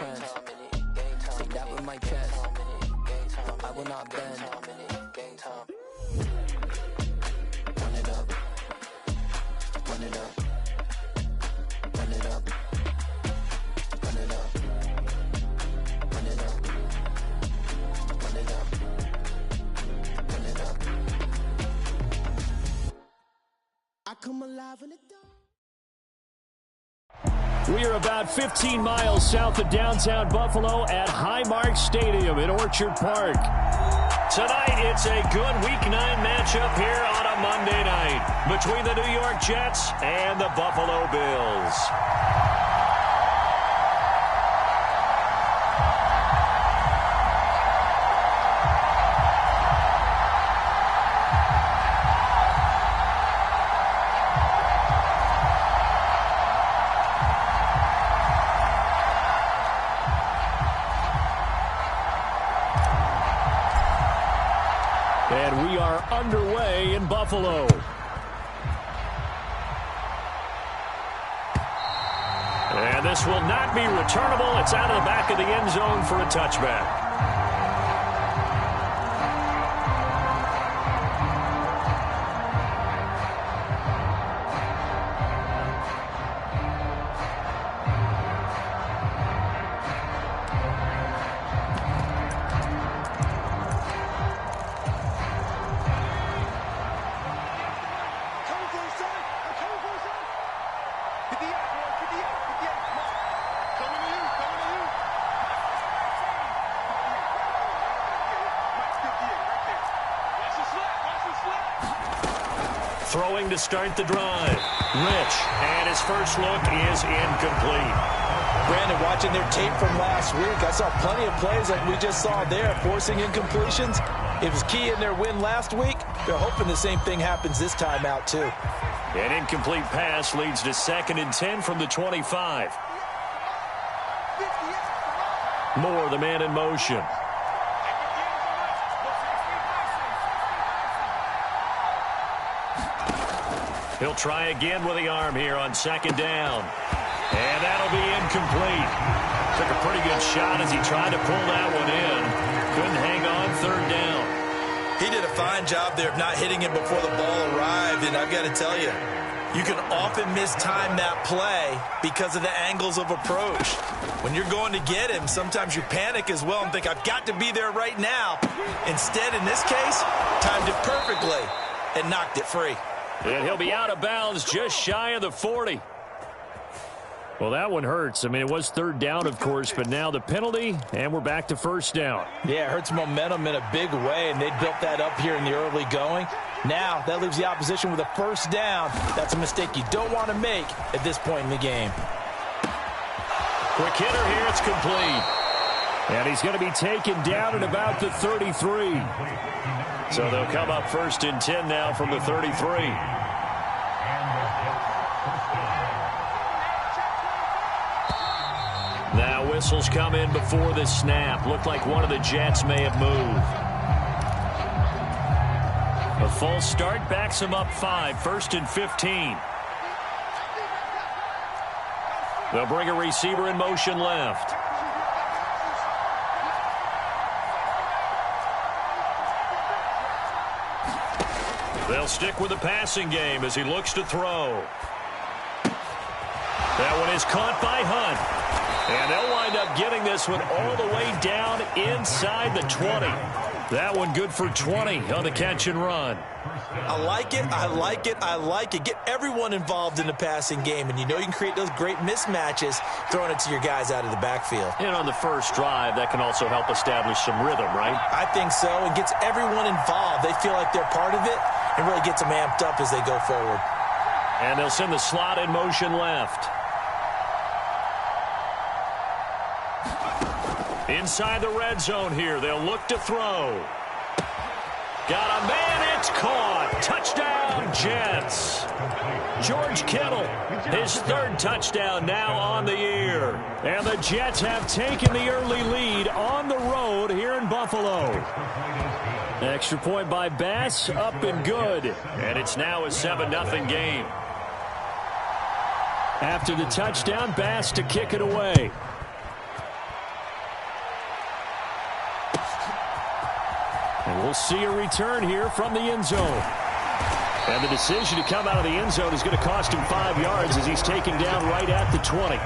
trends. Take that with my chest. I will not bend. Run it up. Run it up. Run it up. Run it up. Run it up. Run it up. Run it up. I come alive in the dark. We are about 15 miles south of downtown Buffalo at Highmark Stadium in Orchard Park. Tonight, it's a good Week 9 matchup here on a Monday night between the New York Jets and the Buffalo Bills. And we are underway in Buffalo. And this will not be returnable. It's out of the back of the end zone for a touchback. Throwing to start the drive. Rich, and his first look is incomplete. Brandon, watching their tape from last week, I saw plenty of plays like we just saw there, forcing incompletions. It was key in their win last week. They're hoping the same thing happens this time out, too. An incomplete pass leads to 2nd and 10 from the 25. Moore, the man in motion. He'll try again with the arm here on 2nd down. And that'll be incomplete. Took a pretty good shot as he tried to pull that one in. Couldn't hang on 3rd down. He did a fine job there of not hitting it before the ball arrived. And I've got to tell you, you can often mistime that play because of the angles of approach. When you're going to get him, sometimes you panic as well and think, I've got to be there right now. Instead, in this case, timed it perfectly and knocked it free. And he'll be out of bounds just shy of the 40. Well, that one hurts. I mean, it was 3rd down, of course, but now the penalty, and we're back to 1st down. Yeah, it hurts momentum in a big way, and they built that up here in the early going. Now, that leaves the opposition with a 1st down. That's a mistake you don't want to make at this point in the game. Quick hitter here, it's complete. And he's going to be taken down at about the 33. So they'll come up 1st and 10 now from the 33. Now whistles come in before the snap. Looked like one of the Jets may have moved. A false start backs him up 5, 1st and 15. They'll bring a receiver in motion left. They'll stick with the passing game as he looks to throw. That one is caught by Hunt. And they'll wind up getting this one all the way down inside the 20. That one good for 20 on the catch and run. I like it, I like it, I like it. Get everyone involved in the passing game, and you know you can create those great mismatches throwing it to your guys out of the backfield. And on the first drive, that can also help establish some rhythm, right? I think so. It gets everyone involved. They feel like they're part of it and really gets them amped up as they go forward. And they'll send the slot in motion left. Inside the red zone here, they'll look to throw. Got a man, it's caught. Touchdown, Jets. George Kittle, his 3rd touchdown now on the year. And the Jets have taken the early lead on the road here in Buffalo. Extra point by Bass, up and good. And it's now a 7-0 game. After the touchdown, Bass to kick it away. And we'll see a return here from the end zone. And the decision to come out of the end zone is going to cost him 5 yards as he's taken down right at the 20.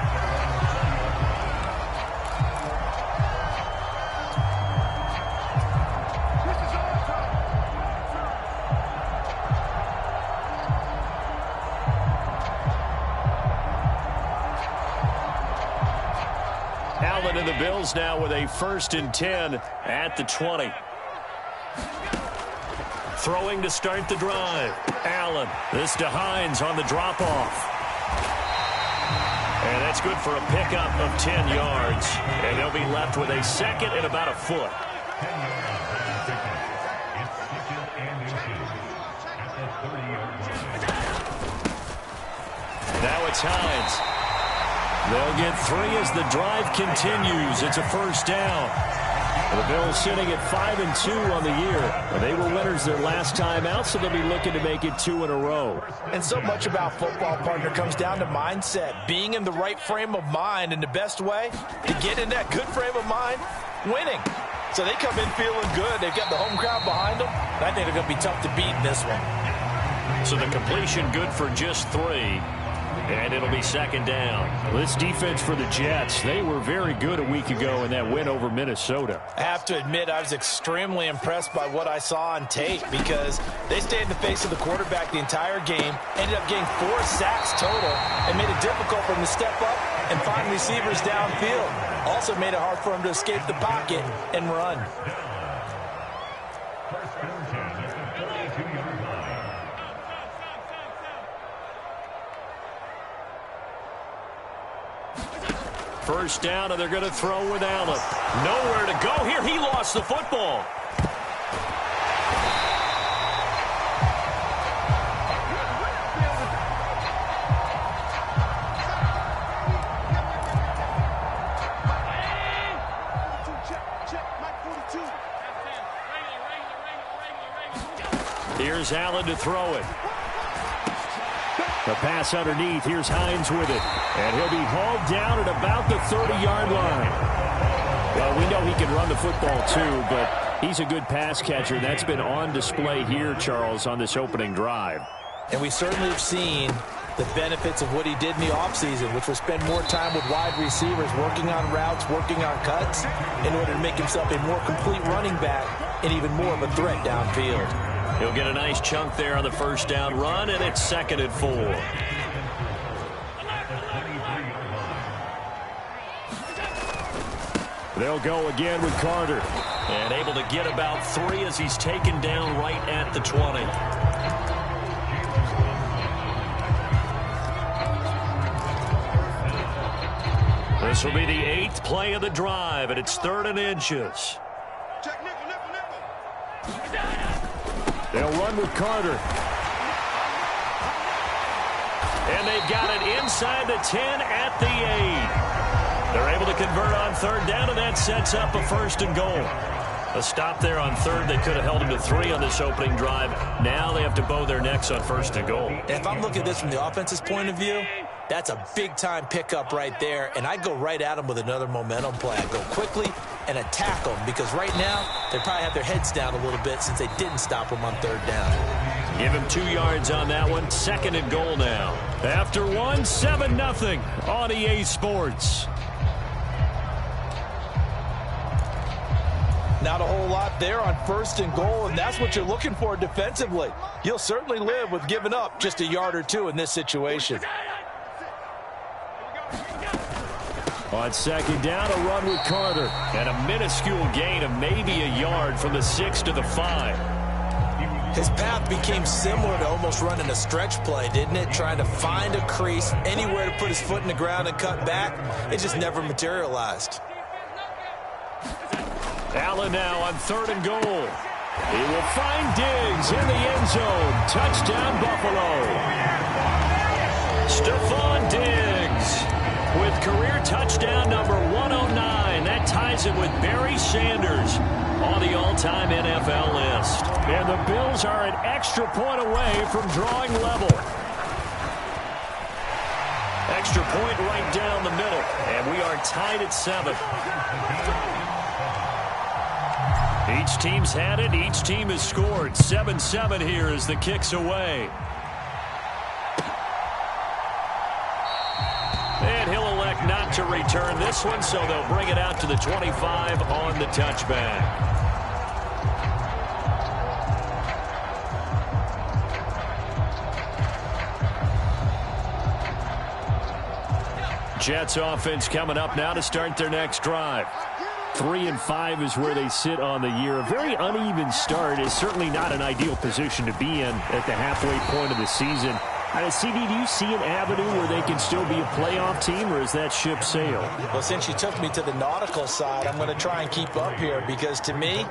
Allen and the Bills now with a 1st and 10 at the 20. Throwing to start the drive. Allen. This to Hines on the drop-off. And that's good for a pickup of 10 yards. And they'll be left with a 2nd and about a foot. Now it's Hines. They'll get 3 as the drive continues. It's a 1st down. The Bills sitting at 5-2 on the year. They were winners their last time out, so they'll be looking to make it 2 in a row. And so much about football, partner, comes down to mindset. Being in the right frame of mind, and the best way to get in that good frame of mind, winning. So they come in feeling good. They've got the home crowd behind them. And I think they're going to be tough to beat in this one. So the completion good for just 3. And it'll be 2nd down. This defense for the Jets, they were very good a week ago in that win over Minnesota. I have to admit, I was extremely impressed by what I saw on tape because they stayed in the face of the quarterback the entire game, ended up getting 4 sacks total, and made it difficult for him to step up and find receivers downfield. Also made it hard for him to escape the pocket and run. First down, and they're going to throw with Allen. Nowhere to go here. He lost the football. Here's Allen to throw it. The pass underneath. Here's Hines with it. And he'll be hauled down at about the 30-yard line. Well, we know he can run the football too, but he's a good pass catcher. That's been on display here, Charles, on this opening drive. And we certainly have seen the benefits of what he did in the offseason, which was spend more time with wide receivers, working on routes, working on cuts, in order to make himself a more complete running back and even more of a threat downfield. He'll get a nice chunk there on the first down run, and it's 2nd and 4. They'll go again with Carter. And able to get about 3 as he's taken down right at the 20. This will be the 8th play of the drive, and it's 3rd and inches. They'll run with Carter. And they've got it inside the 10 at the 8. They're able to convert on 3rd down, and that sets up a 1st and goal. A stop there on 3rd. They could have held him to 3 on this opening drive. Now they have to bow their necks on 1st and goal. And if I'm looking at this from the offense's point of view, that's a big-time pickup right there, and I go right at them with another momentum play. I go quickly and attack them because right now they probably have their heads down a little bit since they didn't stop them on 3rd down. Give him 2 yards on that one. 2nd and goal now. After 1, 7-0 on EA Sports. Not a whole lot there on 1st and goal, and that's what you're looking for defensively. You'll certainly live with giving up just a yard or 2 in this situation. On 2nd down, a run with Carter. And a minuscule gain of maybe a yard from the 6 to the 5. His path became similar to almost running a stretch play, didn't it? Trying to find a crease, anywhere to put his foot in the ground and cut back. It just never materialized. Allen now on 3rd and goal. He will find Diggs in the end zone. Touchdown, Buffalo. Stephon Diggs with career touchdown number 109. That ties him with Barry Sanders on the all-time NFL list. And the Bills are an extra point away from drawing level. Extra point right down the middle. And we are tied at 7. Each team's had it. Each team has scored. 7-7 here as the kick's away. And he'll elect not to return this one, so they'll bring it out to the 25 on the touchback. Jets offense coming up now to start their next drive. 3-5 is where they sit on the year. A very uneven start is certainly not an ideal position to be in at the halfway point of the season. CD, do you see an avenue where they can still be a playoff team, or is that ship sailed? Well, since you took me to the nautical side, I'm going to try and keep up here because, to me,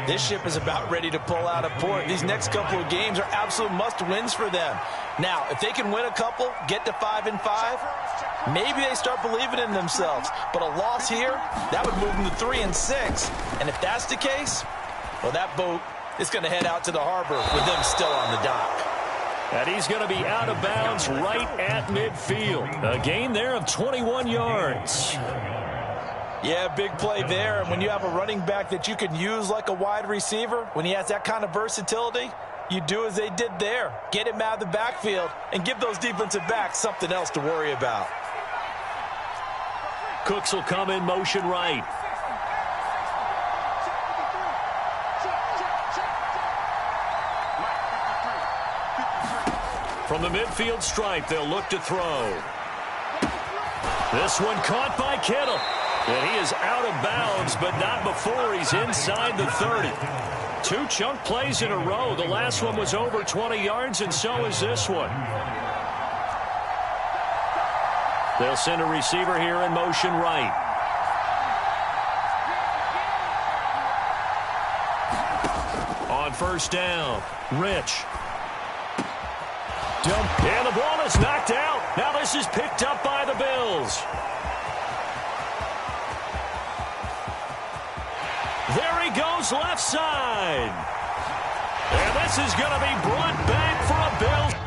this ship is about ready to pull out of port. These next couple of games are absolute must-wins for them. Now, if they can win a couple, get to 5-5, maybe they start believing in themselves. But a loss here, that would move them to 3-6. And if that's the case, well, that boat is going to head out to the harbor with them still on the dock. And he's going to be out of bounds right at midfield. A gain there of 21 yards. Yeah, big play there. And when you have a running back that you can use like a wide receiver, when he has that kind of versatility, you do as they did there. Get him out of the backfield and give those defensive backs something else to worry about. Cooks will come in motion right. From the midfield stripe, they'll look to throw. This one caught by Kittle. And he is out of bounds, but not before he's inside the 30. Two chunk plays in a row. The last one was over 20 yards, and so is this one. They'll send a receiver here in motion right. On first down, Rich. Dump, and the ball is knocked out. Now this is picked up by the Bills. There he goes left side. And this is going to be brought back for a Bills.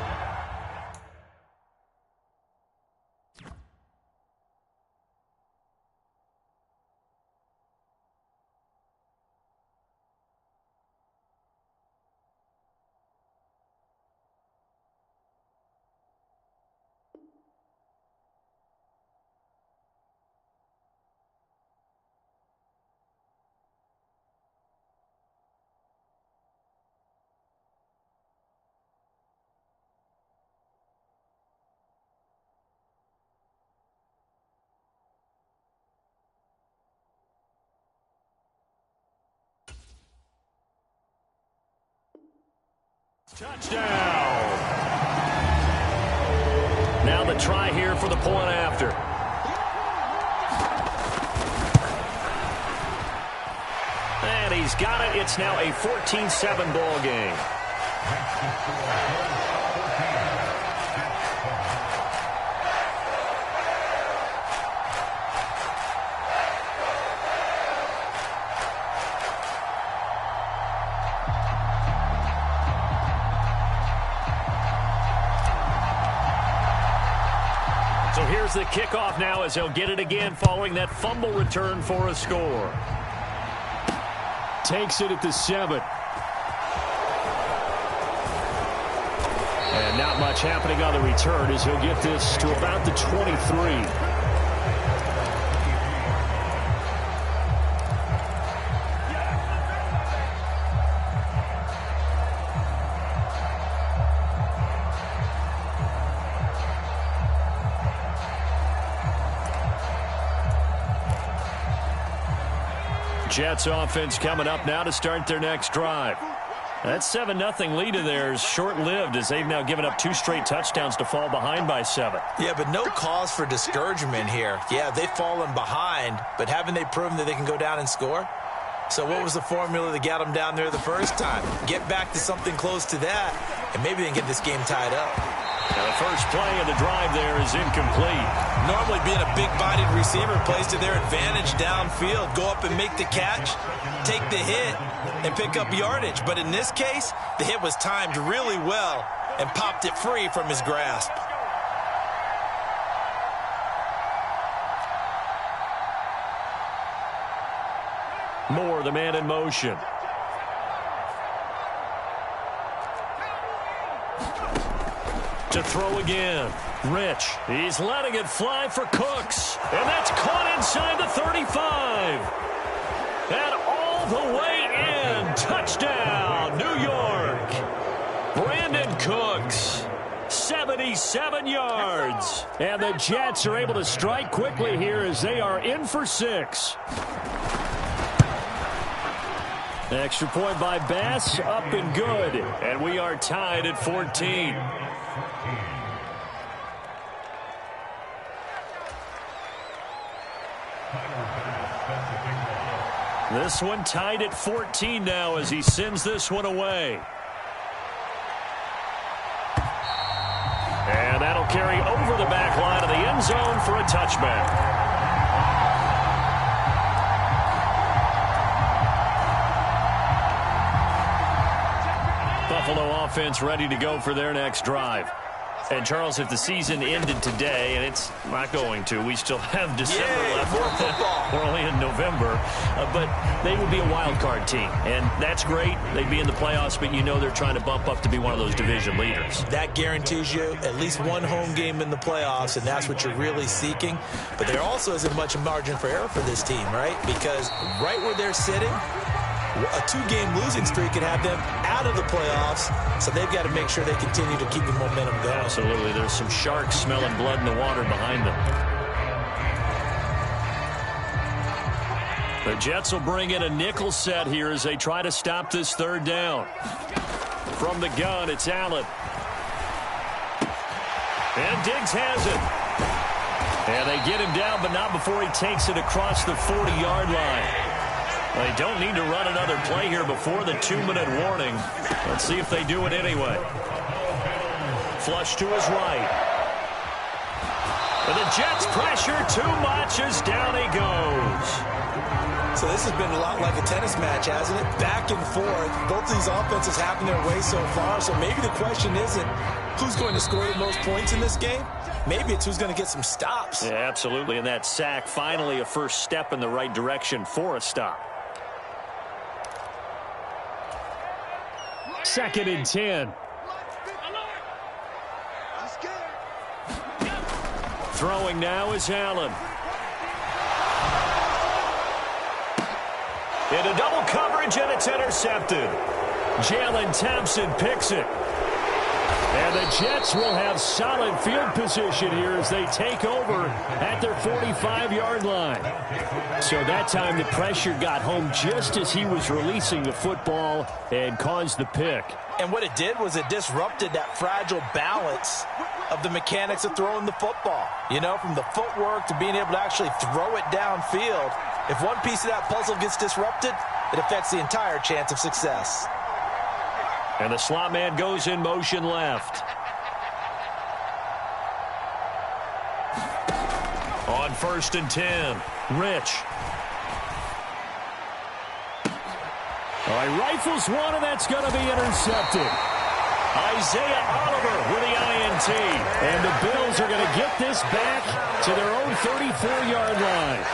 Touchdown. Now the try here for the point after. And he's got it. It's now a 14-7 ball game. So here's the kickoff now as he'll get it again following that fumble return for a score. Takes it at the 7. And not much happening on the return as he'll get this to about the 23. Jets offense coming up now to start their next drive. That 7-0 lead of theirs short-lived as they've now given up 2 straight touchdowns to fall behind by 7. Yeah, but no cause for discouragement here. Yeah, they've fallen behind, but haven't they proven that they can go down and score? So what was the formula that got them down there the first time? Get back to something close to that, and maybe they can get this game tied up. Now the first play of the drive there is incomplete. Normally being a big-bodied receiver plays to their advantage downfield. Go up and make the catch, take the hit, and pick up yardage. But in this case, the hit was timed really well and popped it free from his grasp. Moore, the man in motion. To throw again. Rich. He's letting it fly for Cooks. And that's caught inside the 35. And all the way in. Touchdown, New York. Brandon Cooks. 77 yards. And the Jets are able to strike quickly here as they are in for 6. Extra point by Bass, up and good. And we are tied at 14. This one tied at 14 now as he sends this one away. And that'll carry over the back line of the end zone for a touchback. Buffalo offense ready to go for their next drive. And, Charles, if the season ended today, and it's not going to, we still have December left. We're only in November. But they would be a wild card team. And that's great. They'd be in the playoffs, but you know they're trying to bump up to be one of those division leaders. That guarantees you at least one home game in the playoffs, and that's what you're really seeking. But there also isn't much margin for error for this team, right? Because right where they're sitting, a 2-game losing streak could have them out of the playoffs, so they've got to make sure they continue to keep the momentum going. Absolutely. There's some sharks smelling blood in the water behind them. The Jets will bring in a nickel set here as they try to stop this third down. From the gun, it's Allen. And Diggs has it. And they get him down, but not before he takes it across the 40-yard line. They don't need to run another play here before the 2-minute warning. Let's see if they do it anyway. Flush to his right. But the Jets pressure too much as down he goes. So this has been a lot like a tennis match, hasn't it? Back and forth. Both these offenses having their way so far. So maybe the question isn't who's going to score the most points in this game. Maybe it's who's going to get some stops. Yeah, absolutely. And that sack, finally a first step in the right direction for a stop. 2nd and 10. Throwing now is Allen. Into double coverage, and it's intercepted. Jalen Thompson picks it. And the Jets will have solid field position here as they take over at their 45-yard line. So that time the pressure got home just as he was releasing the football and caused the pick. And what it did was it disrupted that fragile balance of the mechanics of throwing the football. You know, from the footwork to being able to actually throw it downfield. If one piece of that puzzle gets disrupted, it affects the entire chance of success. And the slot man goes in motion left. On 1st and 10, Rich. All right, rifles one, and that's going to be intercepted. Isaiah Oliver with the INT. And the Bills are going to get this back to their own 34-yard line.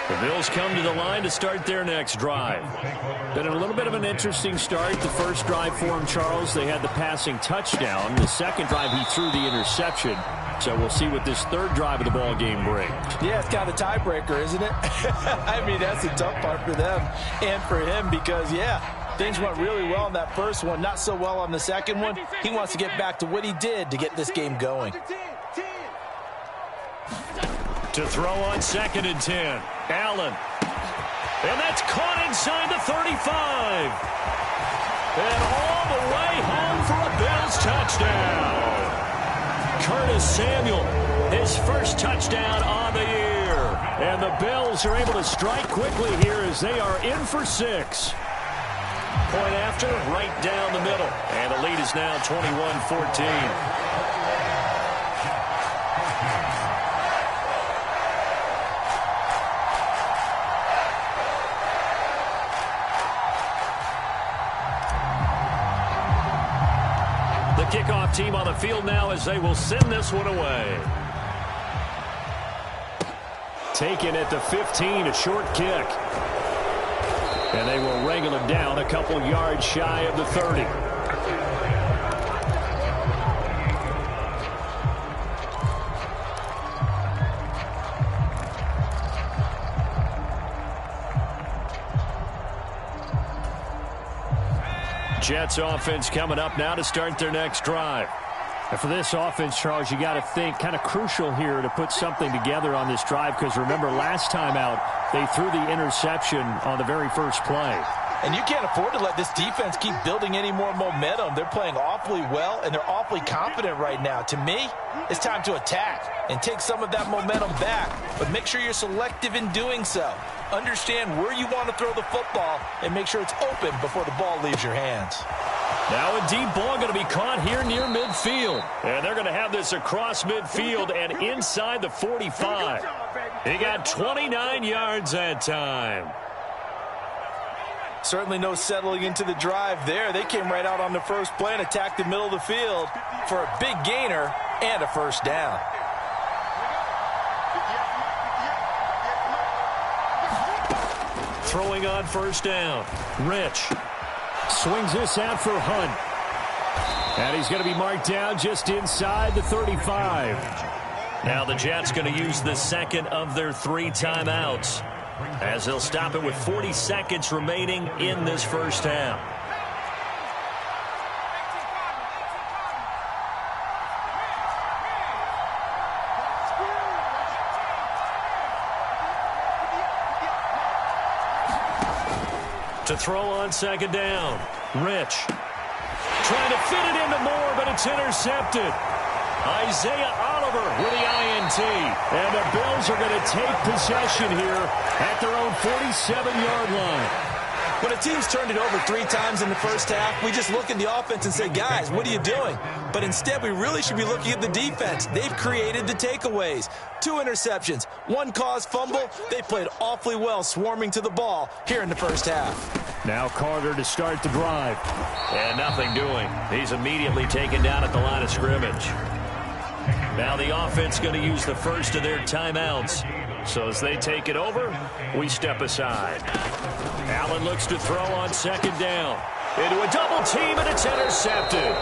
The Bills come to the line to start their next drive. Been a little bit of an interesting start. The first drive for him, Charles, they had the passing touchdown. The second drive, he threw the interception. So we'll see what this third drive of the ball game brings. Yeah, it's kind of a tiebreaker, isn't it? I mean, that's the tough part for them and for him because, yeah, things went really well in that first one, not so well on the second one. He wants to get back to what he did to get this game going. To throw on 2nd and 10, Allen. And that's caught inside the 35. And all the way home for a Bills touchdown. Curtis Samuel, his first touchdown on the year. And the Bills are able to strike quickly here as they are in for 6. Point after, right down the middle. And the lead is now 21-14. Kickoff team on the field now as they will send this one away. Taken at the 15, a short kick. And they will wrangle him down a couple yards shy of the 30. Jets offense coming up now to start their next drive. And for this offense, Charles, you got to think kind of crucial here to put something together on this drive, because remember last time out they threw the interception on the very first play. And you can't afford to let this defense keep building any more momentum. They're playing awfully well, and they're awfully confident right now. To me, it's time to attack and take some of that momentum back, but make sure you're selective in doing so. Understand where you want to throw the football and make sure it's open before the ball leaves your hands. Now a deep ball going to be caught here near midfield. And they're going to have this across midfield and inside the 45. He got 29 yards that time. Certainly no settling into the drive there. They came right out on the first play and attacked the middle of the field for a big gainer and a first down. Throwing on first down. Rich swings this out for Hunt. And he's going to be marked down just inside the 35. Now the Jets going to use the second of their 3 timeouts, as they'll stop it with 40 seconds remaining in this first half. To throw on second down. Rich trying to fit it into Moore, but it's intercepted. Isaiah Oliver with the INT. And the Bills are going to take possession here at their own 47-yard line. When a team's turned it over 3 times in the first half, we just look at the offense and say, guys, what are you doing? But instead, we really should be looking at the defense. They've created the takeaways. 2 interceptions, 1 caused fumble. They played awfully well swarming to the ball here in the first half. Now Carter to start the drive. And nothing doing. He's immediately taken down at the line of scrimmage. Now the offense going to use the first of their timeouts. So as they take it over, we step aside. Allen looks to throw on second down. Into a double team, and it's intercepted.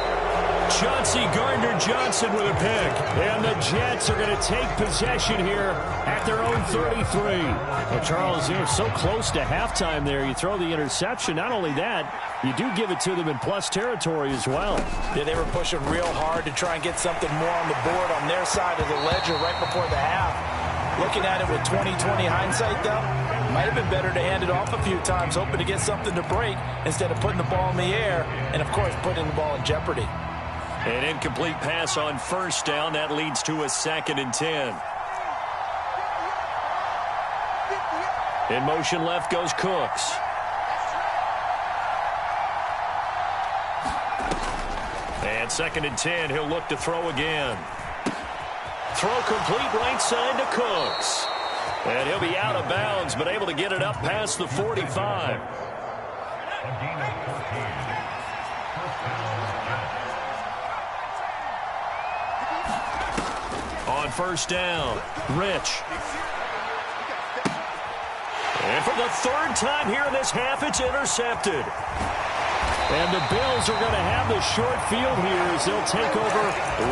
Chauncey Gardner-Johnson with a pick. And the Jets are going to take possession here at their own 33. Well, Charles, you're so close to halftime there. You throw the interception. Not only that, you do give it to them in plus territory as well. Yeah, they were pushing real hard to try and get something more on the board on their side of the ledger right before the half. Looking at it with 20/20 hindsight, though, might have been better to hand it off a few times, hoping to get something to break instead of putting the ball in the air and, of course, putting the ball in jeopardy. An incomplete pass on first down. That leads to a 2nd and 10. In motion left goes Cooks. And 2nd and 10. He'll look to throw again. Throw complete right side to Cooks. And he'll be out of bounds, but able to get it up past the 45. On first down, Rich. And for the 3rd time here in this half, it's intercepted. And the Bills are going to have the short field here as they'll take over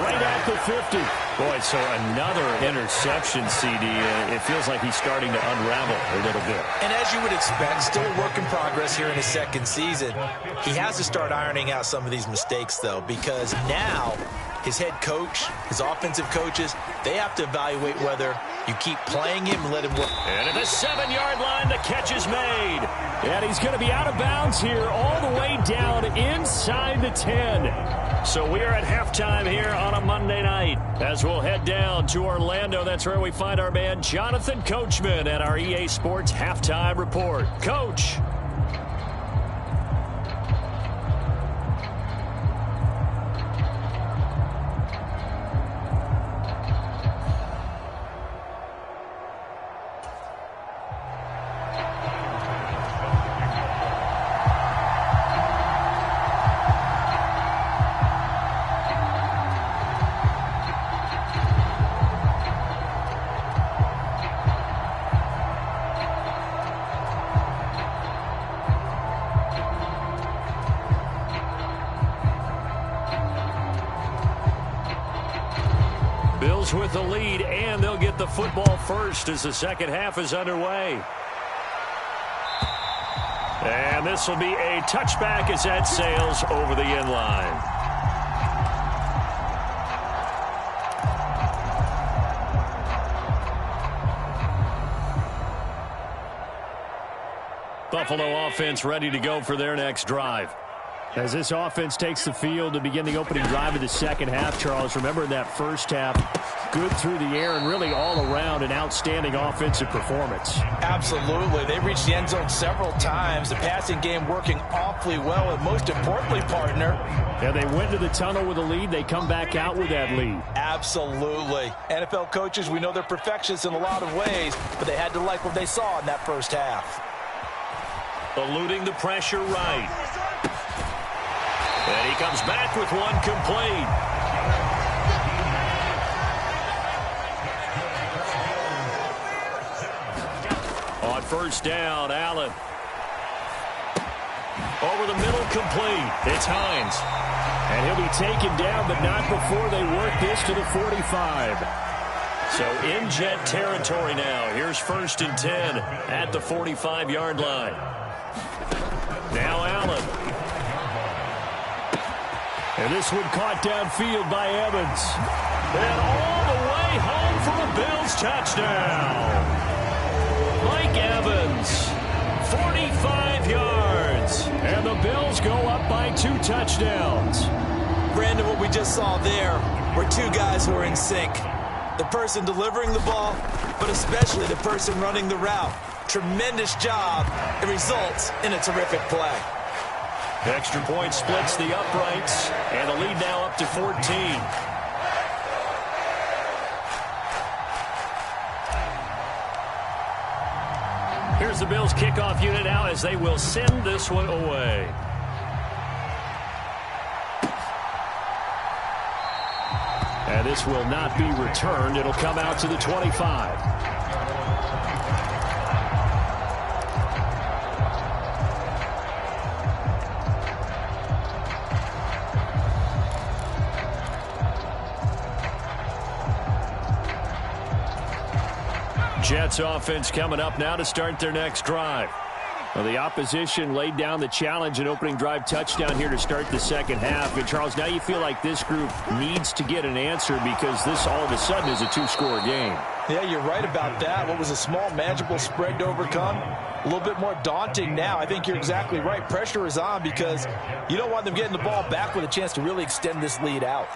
right at the 50. Boy, so another interception, CD. It feels like he's starting to unravel a little bit. And as you would expect, still a work in progress here in his 2nd season. He has to start ironing out some of these mistakes, though, because now his head coach, his offensive coaches, they have to evaluate whether you keep playing him and let him work. And at the 7-yard line, the catch is made. And he's going to be out of bounds here all the way down inside the 10. So we are at halftime here on a Monday night as we'll head down to Orlando. That's where we find our man Jonathan Coachman at our EA Sports Halftime Report. Coach. Bills with the lead, and they'll get the football first as the second half is underway. And this will be a touchback as that sails over the end line. Buffalo offense ready to go for their next drive. As this offense takes the field to begin the opening drive of the second half, Charles, remember in that first half, good through the air and really all around an outstanding offensive performance. Absolutely. They reached the end zone several times. The passing game working awfully well, and most importantly, partner. Yeah, they went to the tunnel with a lead. They come back out with that lead. Absolutely. NFL coaches, we know they're perfectionists in a lot of ways, but they had to like what they saw in that first half. Eluding the pressure right. And he comes back with one complete. On first down, Allen. Over the middle, complete. It's Hines. And he'll be taken down, but not before they work this to the 45. So in Jet territory now. Here's 1st and 10 at the 45-yard line. Now Allen. And this one caught downfield by Evans. And all the way home for a Bills touchdown. Mike Evans, 45 yards. And the Bills go up by 2 touchdowns. Brandon, what we just saw there were two guys who are in sync. The person delivering the ball, but especially the person running the route. Tremendous job. It results in a terrific play. Extra point splits the uprights, and the lead now up to 14. Here's the Bills kickoff unit now as they will send this one away. And this will not be returned. It'll come out to the 25. Jets offense coming up now to start their next drive. Well, the opposition laid down the challenge and opening drive touchdown here to start the second half. And, Charles, now you feel like this group needs to get an answer because this all of a sudden is a 2-score game. Yeah, you're right about that. What was a small, manageable spread to overcome, a little bit more daunting now. I think you're exactly right. Pressure is on because you don't want them getting the ball back with a chance to really extend this lead out.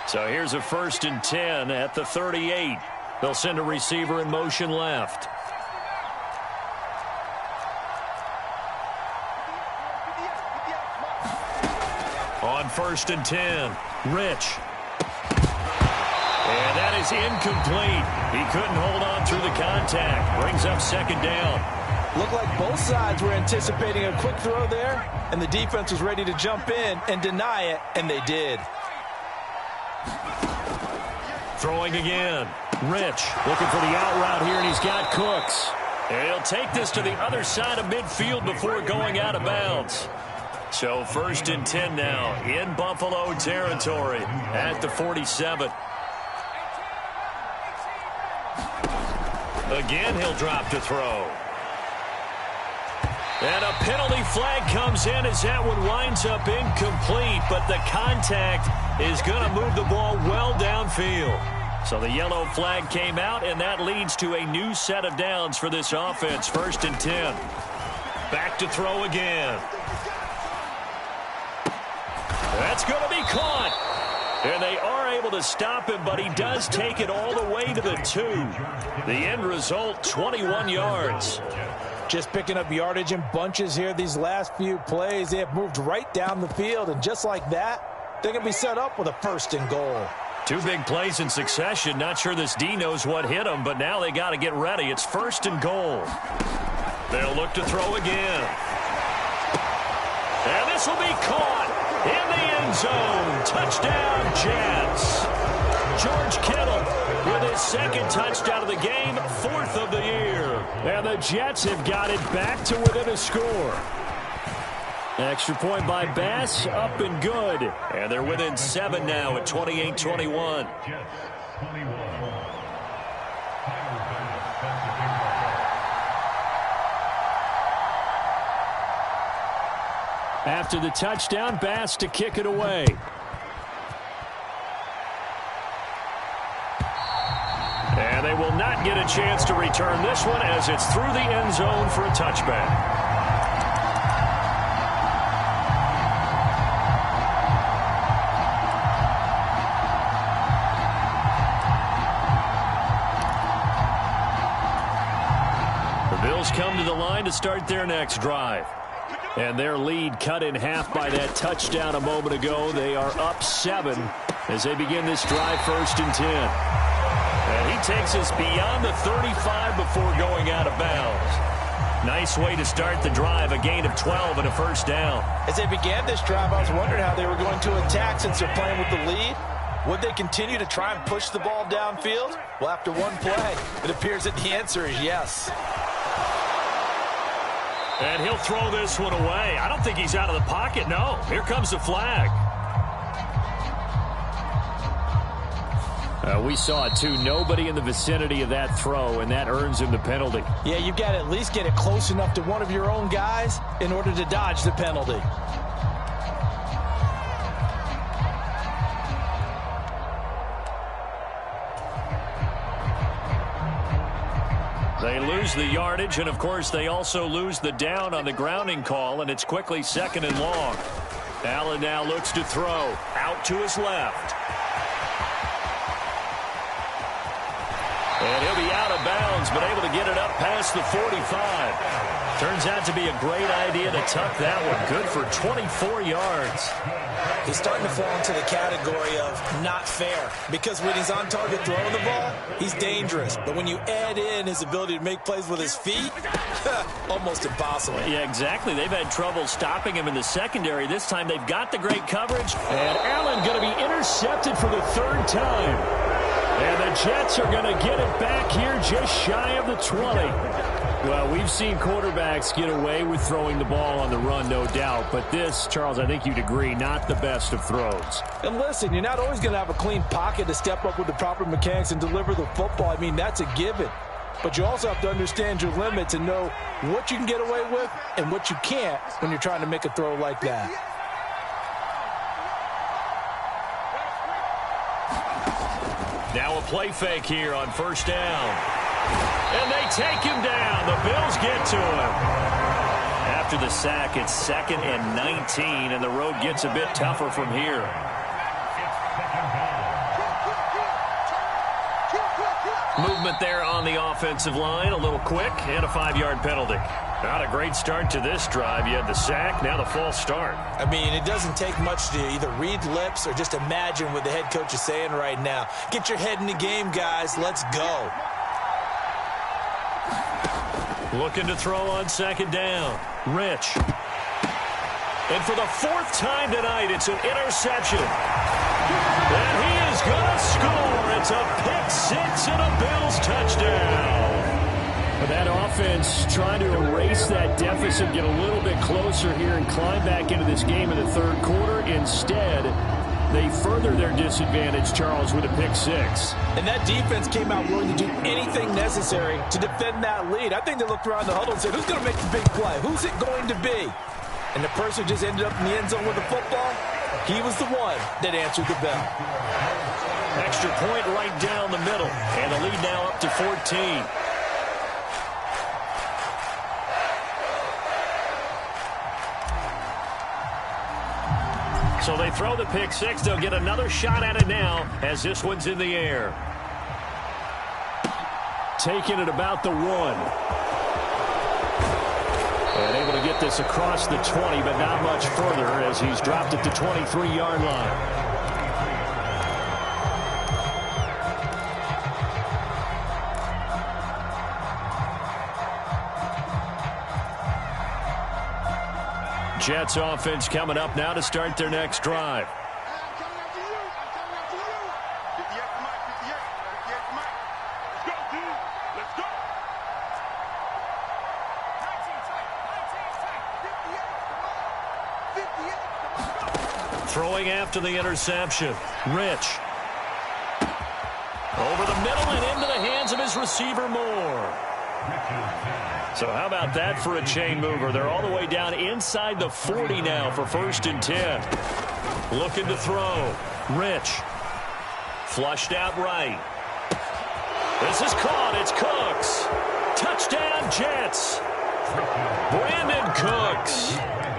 So here's a 1st and 10 at the 38. They'll send a receiver in motion left. On 1st and 10, Rich. And that is incomplete. He couldn't hold on through the contact. Brings up 2nd down. Looked like both sides were anticipating a quick throw there, and the defense was ready to jump in and deny it, and they did. Throwing again. Rich looking for the out route here, and he's got Cooks. And he'll take this to the other side of midfield before going out of bounds. So 1st and 10 now in Buffalo territory at the 47. Again, he'll drop to throw. And a penalty flag comes in as that one winds up incomplete, but the contact is going to move the ball well downfield. So the yellow flag came out, and that leads to a new set of downs for this offense. 1st and 10. Back to throw again. That's going to be caught. And they are able to stop him, but he does take it all the way to the 2. The end result, 21 yards. Just picking up yardage in bunches here these last few plays. They have moved right down the field, and just like that, they're going to be set up with a 1st and goal. 2 big plays in succession. Not sure this D knows what hit him, but now they got to get ready. It's 1st and goal. They'll look to throw again. And this will be caught in the end zone. Touchdown, Jets. George Kittle with his 2nd touchdown of the game, 4th of the year. And the Jets have got it back to within a score. Extra point by Bass, up and good. And they're within 7 now at 28-21. After the touchdown, Bass to kick it away. And they will not get a chance to return this one as it's through the end zone for a touchback. The Bills come to the line to start their next drive. And their lead cut in half by that touchdown a moment ago. They are up 7 as they begin this drive, 1st and 10. And he takes us beyond the 35 before going out of bounds. Nice way to start the drive, a gain of 12 and a first down. As they began this drive, I was wondering how they were going to attack since they're playing with the lead. Would they continue to try and push the ball downfield? Well, after one play, it appears that the answer is yes. And he'll throw this one away. I don't think he's out of the pocket, no. Here comes the flag. We saw it, too. Nobody in the vicinity of that throw, and that earns him the penalty. Yeah, you've got to at least get it close enough to one of your own guys in order to dodge the penalty. They lose the yardage, and, of course, they also lose the down on the grounding call, and it's quickly 2nd and long. Allen now looks to throw. Out to his left. And he'll be out of bounds, but able to get it up past the 45. Turns out to be a great idea to tuck that one. Good for 24 yards. He's starting to fall into the category of not fair, because when he's on target throwing the ball, he's dangerous. But when you add in his ability to make plays with his feet, almost impossible. Yeah, exactly. They've had trouble stopping him in the secondary. This time they've got the great coverage. And Allen going to be intercepted for the 3rd time. And the Jets are going to get it back here just shy of the 20. Well, we've seen quarterbacks get away with throwing the ball on the run, no doubt. But this, Charles, I think you'd agree, not the best of throws. And listen, you're not always going to have a clean pocket to step up with the proper mechanics and deliver the football. I mean, that's a given. But you also have to understand your limits and know what you can get away with and what you can't when you're trying to make a throw like that. Now a play fake here on 1st down. And they take him down. The Bills get to him. After the sack, it's 2nd and 19, and the road gets a bit tougher from here. Movement there on the offensive line, a little quick, and a 5-yard penalty. Not a great start to this drive. You had the sack, now the false start. I mean, it doesn't take much to either read lips or just imagine what the head coach is saying right now. Get your head in the game, guys. Let's go. Looking to throw on 2nd down. Rich. And for the 4th time tonight, it's an interception. And he is going to score. It's a pick 6 and a Bills touchdown. That offense trying to erase that deficit, get a little bit closer here and climb back into this game in the 3rd quarter. Instead, they further their disadvantage, Charles, with a pick 6. And that defense came out willing to do anything necessary to defend that lead. I think they looked around the huddle and said, who's going to make the big play? Who's it going to be? And the person who just ended up in the end zone with the football, he was the one that answered the bell. Extra point right down the middle. And the lead now up to 14. So they throw the pick 6. They'll get another shot at it now as this one's in the air. Taking it about the 1. And able to get this across the 20, but not much further as he's dropped at the 23-yard line. Jets offense coming up now to start their next drive. Throwing after the interception. Rich. Over the middle and into the hands of his receiver, Moore. So how about that for a chain mover? They're all the way down inside the 40 now for 1st and 10. Looking to throw. Rich. Flushed out right. This is caught. It's Cooks. Touchdown, Jets. Brandon Cooks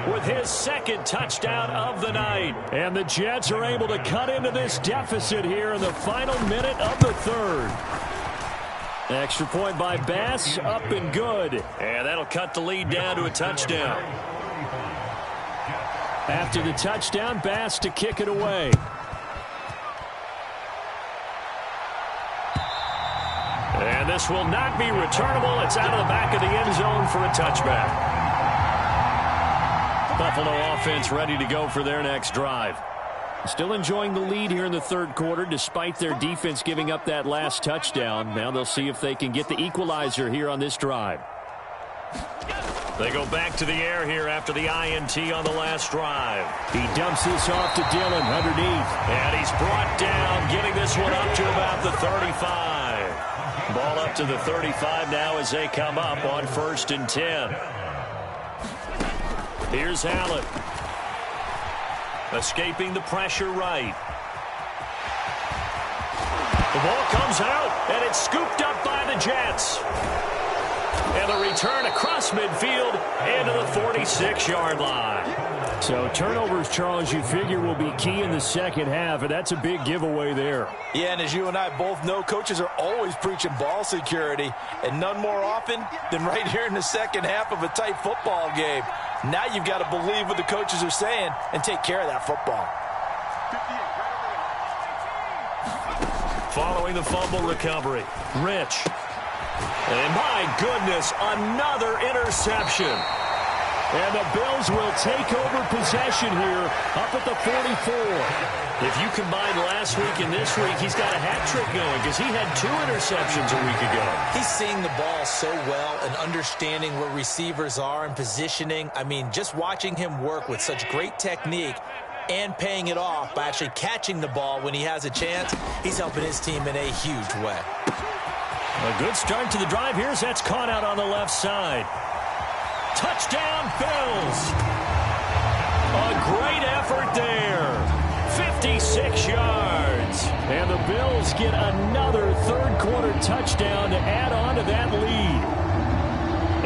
with his 2nd touchdown of the night. And the Jets are able to cut into this deficit here in the final minute of the 3rd. Extra point by Bass, up and good. And that'll cut the lead down to a touchdown. After the touchdown, Bass to kick it away. And this will not be returnable. It's out of the back of the end zone for a touchback. Buffalo offense ready to go for their next drive. Still enjoying the lead here in the 3rd quarter despite their defense giving up that last touchdown. Now they'll see if they can get the equalizer here on this drive. They go back to the air here after the INT on the last drive. He dumps this off to Dillon underneath. And he's brought down, getting this one up to about the 35. Ball up to the 35 now as they come up on 1st and 10. Here's Allen. Escaping the pressure right. The ball comes out, and it's scooped up by the Jets. And the return across midfield into the 46-yard line. So turnovers, Charles, you figure will be key in the 2nd half, and that's a big giveaway there. Yeah, and as you and I both know, coaches are always preaching ball security, and none more often than right here in the 2nd half of a tight football game. Now you've got to believe what the coaches are saying and take care of that football. Following the fumble recovery, Rich. And my goodness, another interception. And the Bills will take over possession here up at the 44. If you combine last week and this week, he's got a hat trick going because he had 2 interceptions a week ago. He's seeing the ball so well and understanding where receivers are and positioning. I mean, just watching him work with such great technique and paying it off by actually catching the ball when he has a chance, he's helping his team in a huge way. A good start to the drive. Here's that's caught out on the left side. Touchdown, Bills. A great effort there. 56 yards. And the Bills get another 3rd quarter touchdown to add on to that lead.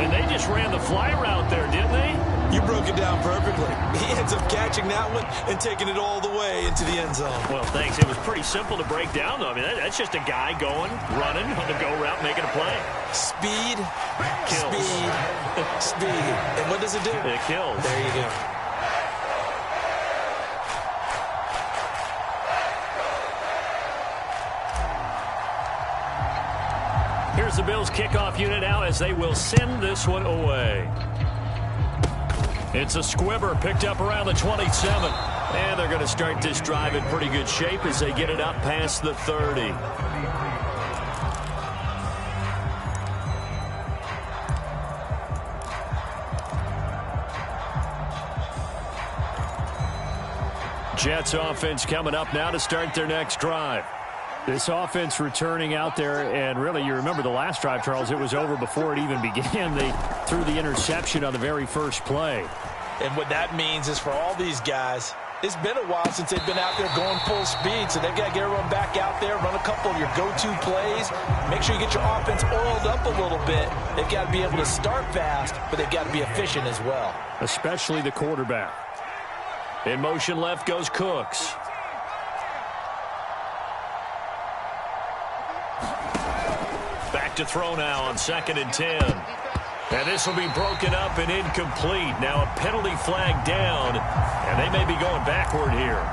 And they just ran the fly route there, didn't they? You broke it down perfectly. He ends up catching that one and taking it all the way into the end zone. Well, thanks. It was pretty simple to break down, though. I mean, that's just a guy going, running on the go route, making a play. Speed, kills. Speed, speed. And what does it do? It kills. There you go. Here's the Bills kickoff unit now as they will send this one away. It's a squibber picked up around the 27. And they're going to start this drive in pretty good shape as they get it up past the 30. Jets offense coming up now to start their next drive. This offense returning out there, and really, you remember the last drive, Charles, it was over before it even began. They threw the interception on the very first play. And what that means is for all these guys, it's been a while since they've been out there going full speed, so they've got to get everyone back out there, run a couple of your go-to plays, make sure you get your offense oiled up a little bit. They've got to be able to start fast, but they've got to be efficient as well. Especially the quarterback. In motion left goes Cooks. Back to throw now on 2nd and 10. And this will be broken up and incomplete. Now a penalty flag down, and they may be going backward here.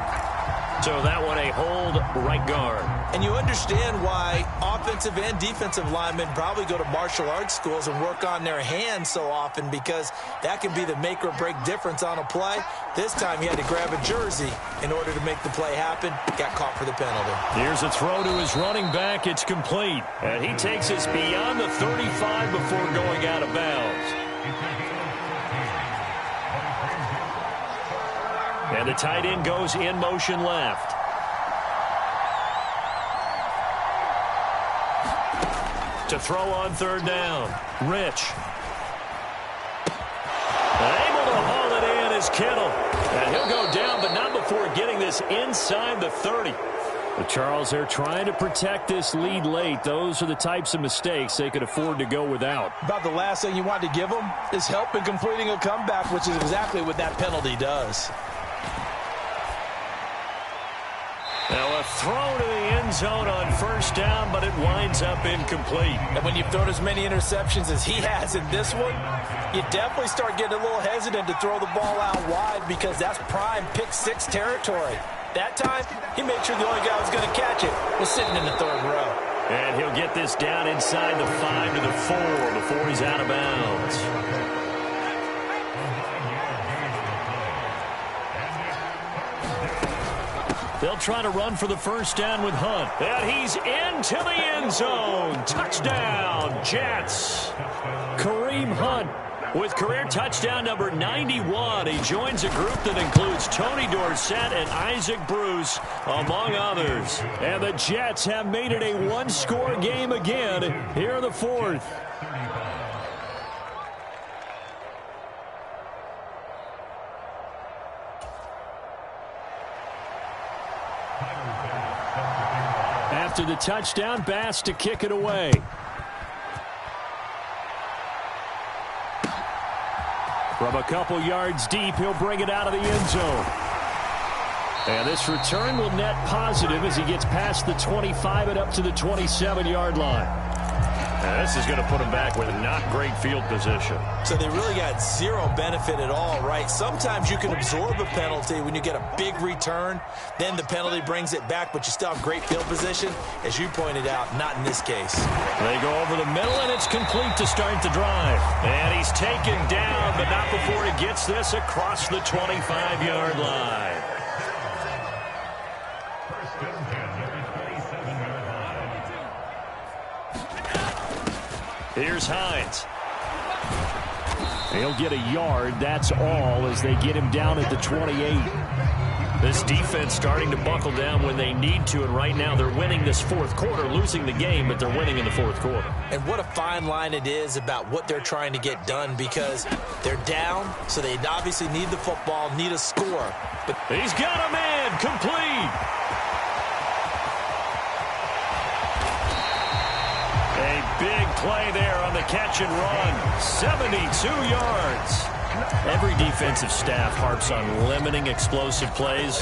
So that one a hold, right guard. And you understand why offensive and defensive linemen probably go to martial arts schools and work on their hands so often, because that can be the make or break difference on a play. This time he had to grab a jersey in order to make the play happen. Got caught for the penalty. Here's a throw to his running back. It's complete. And he takes us beyond the 35 before going out of bounds. And the tight end goes in motion left. To throw on third down. Rich. Able to haul it in is Kittle. And he'll go down, but not before getting this inside the 30. But Charles, they're trying to protect this lead late. Those are the types of mistakes they could afford to go without. About the last thing you want to give them is help in completing a comeback, which is exactly what that penalty does. Now a throw to the end zone on first down, but it winds up incomplete. And when you've thrown as many interceptions as he has in this one, you definitely start getting a little hesitant to throw the ball out wide because that's prime pick six territory. That time, he made sure the only guy who was going to catch it was sitting in the third row. And he'll get this down inside the 5 to the 4 before he's out of bounds. They'll try to run for the first down with Hunt. And he's into the end zone. Touchdown, Jets. Kareem Hunt with career touchdown number 91. He joins a group that includes Tony Dorsett and Isaac Bruce, among others. And the Jets have made it a one-score game again here in the fourth. After the touchdown, Bass to kick it away. From a couple yards deep, he'll bring it out of the end zone. And this return will net positive as he gets past the 25 and up to the 27-yard line. Now this is going to put him back with not great field position. So they really got zero benefit at all, right? Sometimes you can absorb a penalty when you get a big return. Then the penalty brings it back, but you still have great field position. As you pointed out, not in this case. They go over the middle, and it's complete to start the drive. And he's taken down, but not before he gets this across the 25-yard line. Here's Hines. He'll get a yard, that's all, as they get him down at the 28. This defense starting to buckle down when they need to, and right now they're winning this fourth quarter, losing the game, but they're winning in the fourth quarter. And what a fine line it is about what they're trying to get done, because they're down, so they obviously need the football, need a score. But he's got a man, complete. A big play there on the catch and run. 72 yards. Every defensive staff harps on limiting explosive plays.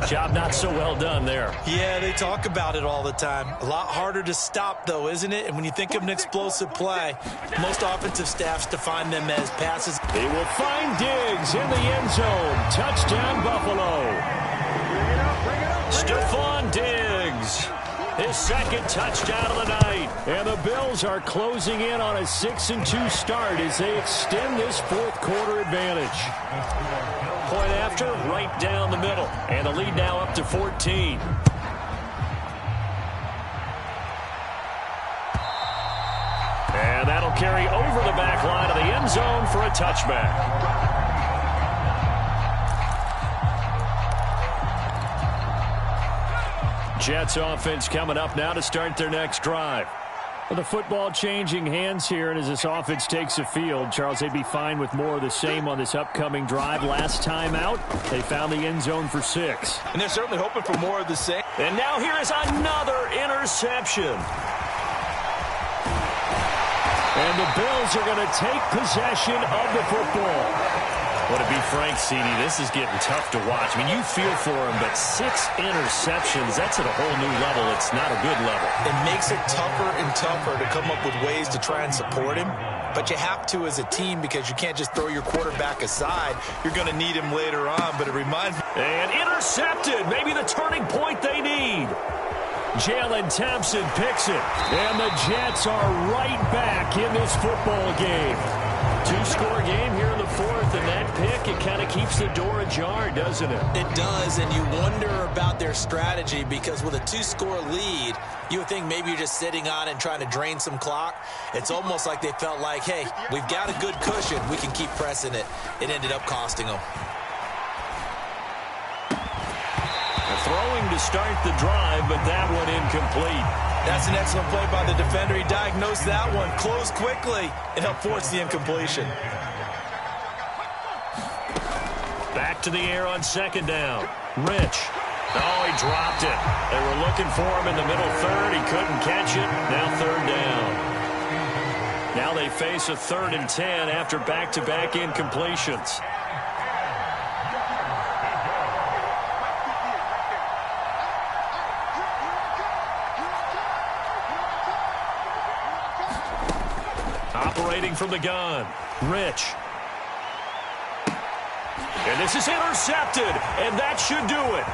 Job not so well done there. Yeah, they talk about it all the time. A lot harder to stop, though, isn't it? And when you think of an explosive play, most offensive staffs define them as passes. They will find Diggs in the end zone. Touchdown, Buffalo. Stephon Diggs. His second touchdown of the night. And the Bills are closing in on a 6-2 start as they extend this fourth quarter advantage. Point after, right down the middle. And the lead now up to 14. And that'll carry over the back line of the end zone for a touchback. Jets offense coming up now to start their next drive. Well, the football changing hands here, and as this offense takes the field, Charles, they'd be fine with more of the same on this upcoming drive. Last time out, they found the end zone for 6. And they're certainly hoping for more of the same. And now here is another interception. And the Bills are going to take possession of the football. Well, to be frank, CD, this is getting tough to watch. I mean, you feel for him, but 6 interceptions, that's at a whole new level. It's not a good level. It makes it tougher and tougher to come up with ways to try and support him. But you have to as a team because you can't just throw your quarterback aside. You're going to need him later on, but it reminds me. And intercepted, maybe the turning point they need. Jalen Thompson picks it. And the Jets are right back in this football game. 2-score game here in the fourth, and that pick, it kind of keeps the door ajar, doesn't it? It does, and you wonder about their strategy because with a 2-score lead, you would think maybe you're just sitting on and trying to drain some clock. It's almost like they felt like, hey, we've got a good cushion. We can keep pressing it. It ended up costing them. throwing to start the drive, but that one incomplete. That's an excellent play by the defender. He diagnosed that one, closed quickly, and helped force the incompletion. Back to the air on second down. Rich. Oh, he dropped it. They were looking for him in the middle third. He couldn't catch it. Now third down. Now they face a 3rd and 10 after back-to-back incompletions. Operating from the gun. Rich. And this is intercepted, and that should do it.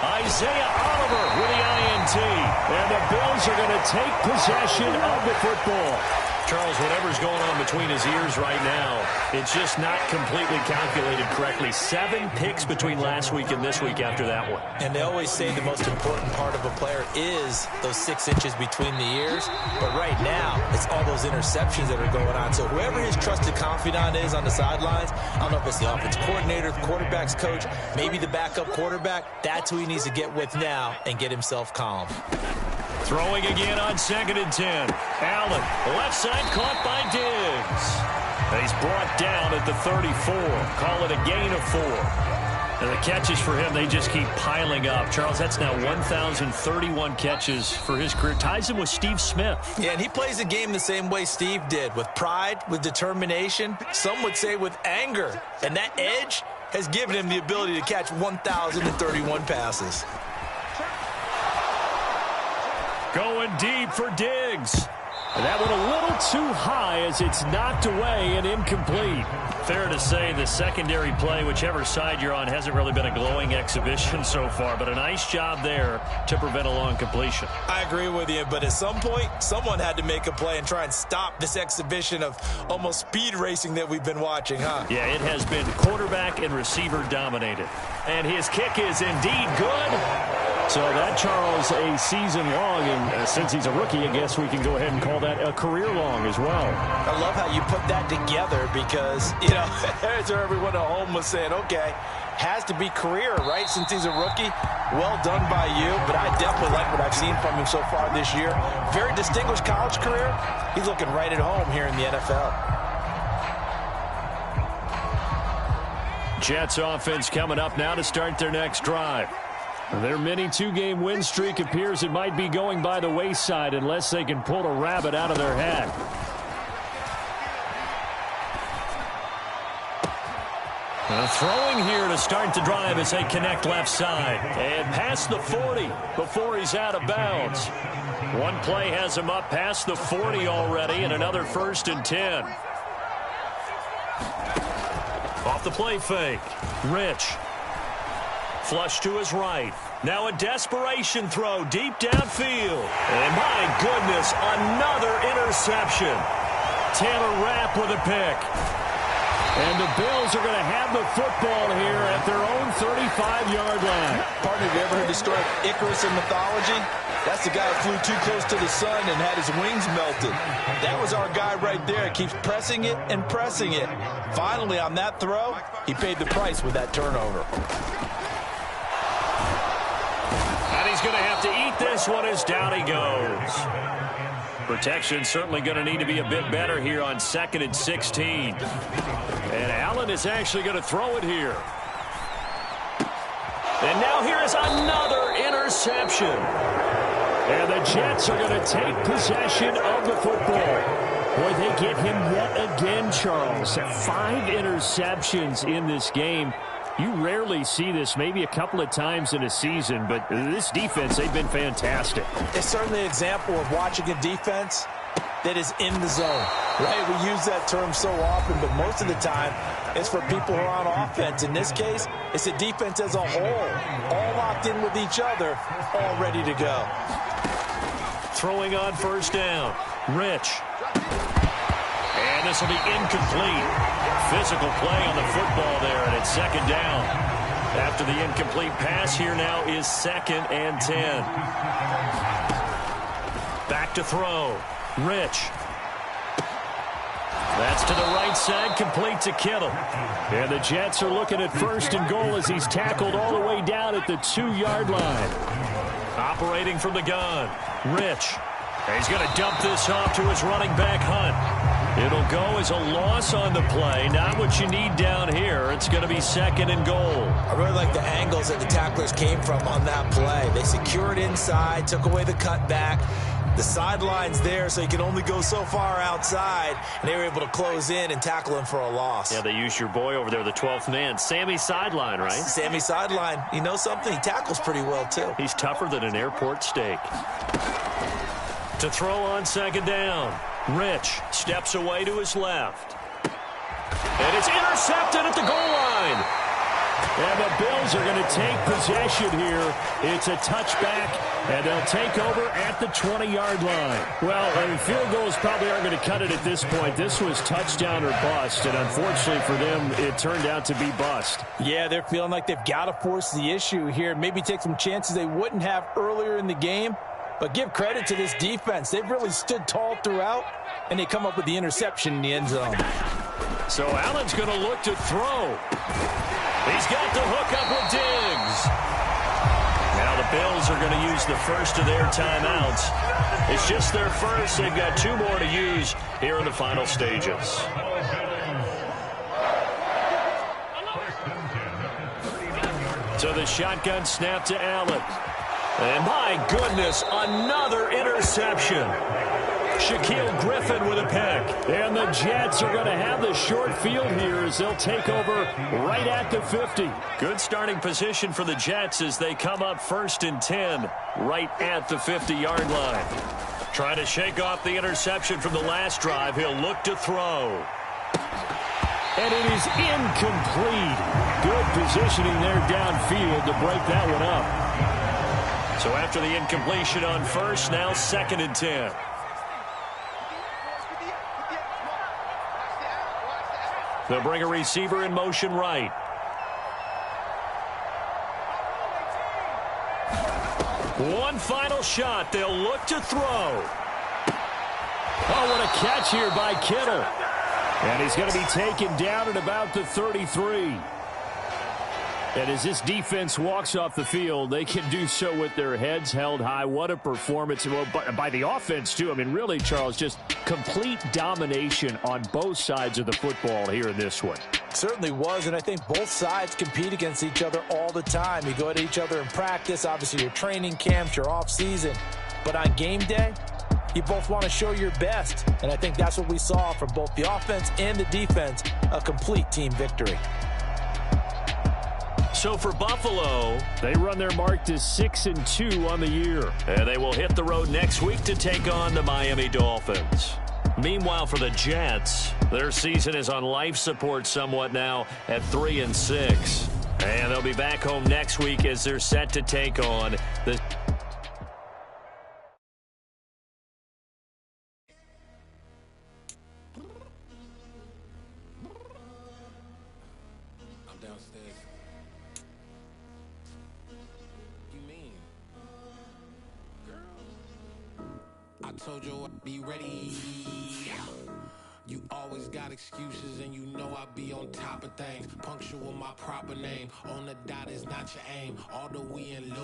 Isaiah Oliver with the INT. And the Bills are going to take possession of the football. Charles, whatever's going on between his ears right now, it's just not completely calculated correctly. 7 picks between last week and this week after that one. And they always say the most important part of a player is those 6 inches between the ears. But right now, it's all those interceptions that are going on. So whoever his trusted confidant is on the sidelines, I don't know if it's the offense coordinator, the quarterback's coach, maybe the backup quarterback, that's who he needs to get with now and get himself calm. Throwing again on 2nd and 10. Allen, left side caught by Diggs. He's brought down at the 34. Call it a gain of 4. And the catches for him, they just keep piling up. Charles, that's now 1,031 catches for his career. Ties him with Steve Smith. Yeah, and he plays the game the same way Steve did, with pride, with determination, some would say with anger. And that edge has given him the ability to catch 1,031 passes. Going deep for Diggs. And that went a little too high as it's knocked away and incomplete. Fair to say the secondary play, whichever side you're on, hasn't really been a glowing exhibition so far, but a nice job there to prevent a long completion. I agree with you, but at some point, someone had to make a play and try and stop this exhibition of almost speed racing that we've been watching, huh? Yeah, it has been quarterback and receiver dominated. And his kick is indeed good. So that, Charles, a season long, and since he's a rookie, I guess we can go ahead and call that a career long as well. I love how you put that together because, you know, there's where everyone at home was saying, okay, has to be career, right, since he's a rookie. Well done by you, but I definitely like what I've seen from him so far this year. Very distinguished college career. He's looking right at home here in the NFL. Jets offense coming up now to start their next drive. Their mini 2-game win streak appears it might be going by the wayside unless they can pull a rabbit out of their hat. Throwing here to start the drive as they connect left side. And past the 40 before he's out of bounds. One play has him up past the 40 already, and another 1st and 10. Off the play fake. Rich. Flush to his right. Now a desperation throw deep downfield. And my goodness, another interception. Taylor Rapp with a pick. And the Bills are going to have the football here at their own 35-yard line. Partner, have you ever heard the story of Icarus in mythology? That's the guy who flew too close to the sun and had his wings melted. That was our guy right there. Keeps pressing it and pressing it. Finally, on that throw, he paid the price with that turnover. And he's going to have to eat this one as down he goes. Protection certainly going to need to be a bit better here on 2nd and 16. And Allen is actually going to throw it here. And now here is another interception. And the Jets are going to take possession of the football. Boy, they get him yet again, Charles. 5 interceptions in this game. You rarely see this, maybe a couple of times in a season, but this defense, they've been fantastic. It's certainly an example of watching a defense that is in the zone, right? We use that term so often, but most of the time, it's for people who are on offense. In this case, it's a defense as a whole, all locked in with each other, all ready to go. Throwing on 1st down, Rich. And this will be incomplete. Physical play on the football there, and it's 2nd down. After the incomplete pass, here now is 2nd and 10. Back to throw. Rich. That's to the right side, complete to Kittle. And the Jets are looking at 1st and goal as he's tackled all the way down at the 2-yard line. Operating from the gun, Rich. And he's going to dump this off to his running back, Hunt. It'll go as a loss on the play. Not what you need down here. It's going to be 2nd and goal. I really like the angles that the tacklers came from on that play. They secured inside, took away the cutback. The sideline's there, so you can only go so far outside, and they were able to close in and tackle him for a loss. Yeah, they used your boy over there, the 12th man, Sammy Sideline, right? Sammy Sideline. You know something? He tackles pretty well, too. He's tougher than an airport steak. To throw on 2nd down. Rich steps away to his left. And it's intercepted at the goal line. And the Bills are going to take possession here. It's a touchback, and they'll take over at the 20-yard line. Well, I mean, field goals probably aren't going to cut it at this point. This was touchdown or bust, and unfortunately for them, it turned out to be bust. Yeah, they're feeling like they've got to force the issue here. Maybe take some chances they wouldn't have earlier in the game. But give credit to this defense. They've really stood tall throughout, and they come up with the interception in the end zone. So Allen's going to look to throw. He's got the hook up with Diggs. Now the Bills are going to use the first of their timeouts. It's just their first. They've got 2 more to use here in the final stages. So the shotgun snap to Allen. And my goodness, another interception. Shaquille Griffin with a pick. And the Jets are going to have the short field here as they'll take over right at the 50. Good starting position for the Jets as they come up 1st and 10 right at the 50-yard line. Trying to shake off the interception from the last drive. He'll look to throw. And it is incomplete. Good positioning there downfield to break that one up. So after the incompletion on 1st, now 2nd and 10. They'll bring a receiver in motion right. One final shot. They'll look to throw. Oh, what a catch here by Kittle. And he's going to be taken down at about the 33. And as this defense walks off the field, they can do so with their heads held high. What a performance by the offense, too. I mean, really, Charles, just complete domination on both sides of the football here in this one. Certainly was, and I think both sides compete against each other all the time. You go at each other in practice, obviously your training camps, your off-season. But on game day, you both want to show your best. And I think that's what we saw from both the offense and the defense, a complete team victory. So for Buffalo, they run their mark to 6-2 on the year. And they will hit the road next week to take on the Miami Dolphins. Meanwhile, for the Jets, their season is on life support somewhat now at 3-6. And they'll be back home next week as they're set to take on the... I told you I'd be ready. You always got excuses and you know I be on top of things. Punctual my proper name. On the dot is not your aim. Although we in low